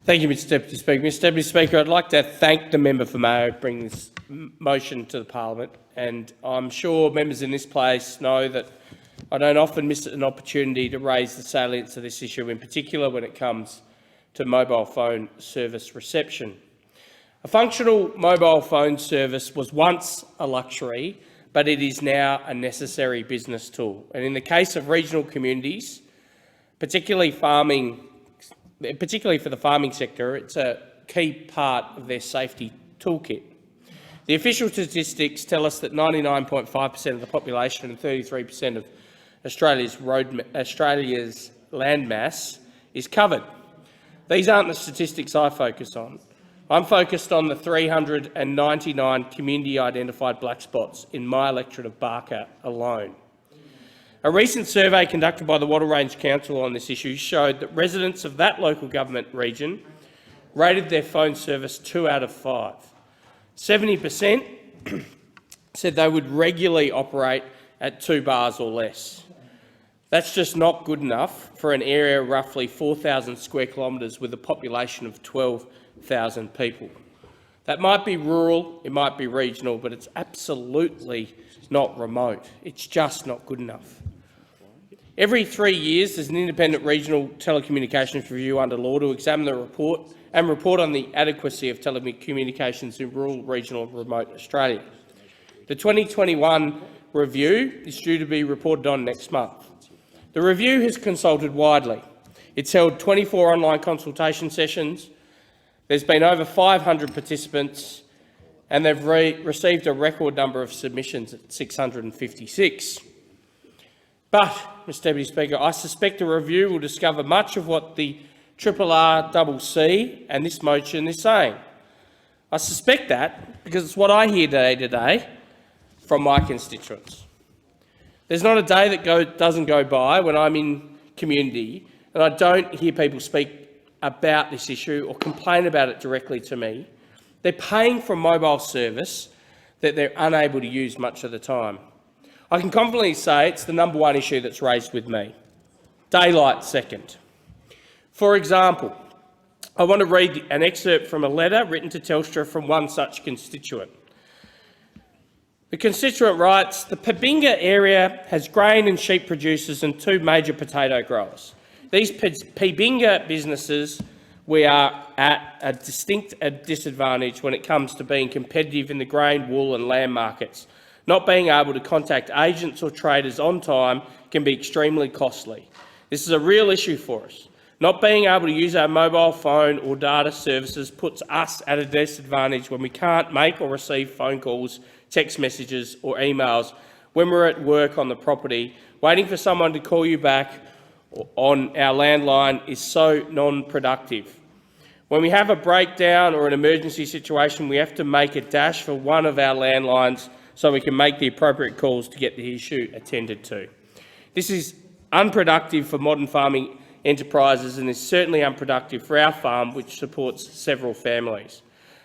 Thank you, Mr Deputy Speaker. Mr Deputy Speaker, I'd like to thank the member for Mayo for bringing this motion to the Parliament, and I'm sure members in this place know that I don't often miss an opportunity to raise the salience of this issue, in particular when it comes to mobile phone service reception. A functional mobile phone service was once a luxury, but it is now a necessary business tool. And in the case of regional communities, particularly for the farming sector, it's a key part of their safety toolkit. The official statistics tell us that 99.5% of the population and 33% of Australia's landmass is covered. These aren't the statistics I focus on. I'm focused on the 399 community-identified black spots in my electorate of Barker alone. A recent survey conducted by the Wattle Range Council on this issue showed that residents of that local government region rated their phone service 2 out of 5. 70% said they would regularly operate at 2 bars or less. That's just not good enough for an area of roughly 4,000 square kilometres with a population of 12,000 people. That might be rural, it might be regional, but it's absolutely not remote. It's just not good enough. Every 3 years, there's an independent regional telecommunications review under law to examine the report on the adequacy of telecommunications in rural, regional and remote Australia. The 2021 review is due to be reported on next month. The review has consulted widely. It's held 24 online consultation sessions. There's been over 500 participants, and they've received a record number of submissions at 656. But, Mr Deputy Speaker, I suspect the review will discover much of what the RRCC and this motion is saying. I suspect that because it's what I hear day to day from my constituents. There's not a day that doesn't go by when I'm in community and I don't hear people speak about this issue or complain about it directly to me. They're paying for a mobile service that they're unable to use much of the time. I can confidently say it's the number one issue that's raised with me. Daylight second. For example, I want to read an excerpt from a letter written to Telstra from one such constituent. The constituent writes, "The Pabinga area has grain and sheep producers and 2 major potato growers. These Pabinga businesses we are at a distinct disadvantage when it comes to being competitive in the grain, wool and lamb markets. Not being able to contact agents or traders on time can be extremely costly. This is a real issue for us. Not being able to use our mobile phone or data services puts us at a disadvantage when we can't make or receive phone calls, text messages or emails when we're at work on the property. Waiting for someone to call you back on our landline is so non-productive. When we have a breakdown or an emergency situation, we have to make a dash for one of our landlines so we can make the appropriate calls to get the issue attended to. This is unproductive for modern farming enterprises and is certainly unproductive for our farm, which supports several families.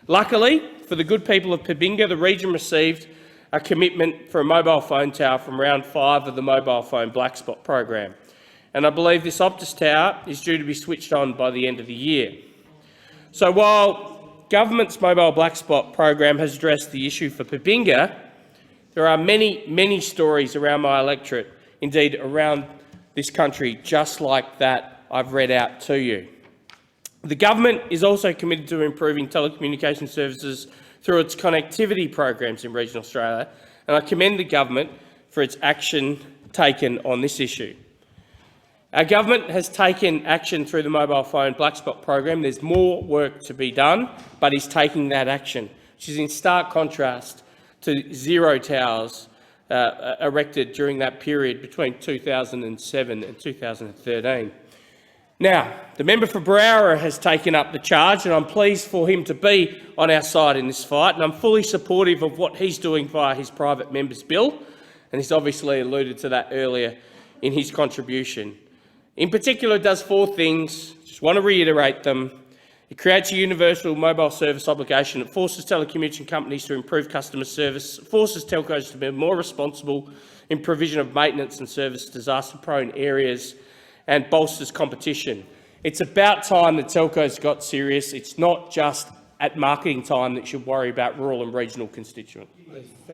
Luckily, for the good people of Pabinga, the region received a commitment for a mobile phone tower from round 5 of the Mobile Phone Black Spot program, and I believe this Optus tower is due to be switched on by the end of the year. So while government's Mobile Black Spot program has addressed the issue for Pabinga, there are many, many stories around my electorate, indeed around this country, just like that I've read out to you. The government is also committed to improving telecommunication services through its connectivity programs in regional Australia, and I commend the government for its action taken on this issue. Our government has taken action through the Mobile Phone Black Spot program. There's more work to be done, but is taking that action, which is in stark contrast to 0 towers erected during that period between 2007 and 2013. Now, the member for Berowra has taken up the charge, and I'm pleased for him to be on our side in this fight, and I'm fully supportive of what he's doing via his private member's bill, and he's obviously alluded to that earlier in his contribution. In particular, it does 4 things. Just want to reiterate them. It creates a universal mobile service obligation. It forces telecommunication companies to improve customer service, forces telcos to be more responsible in provision of maintenance and service to disaster-prone areas, and bolsters competition. It's about time the telcos got serious. It's not just at marketing time that should worry about rural and regional constituents.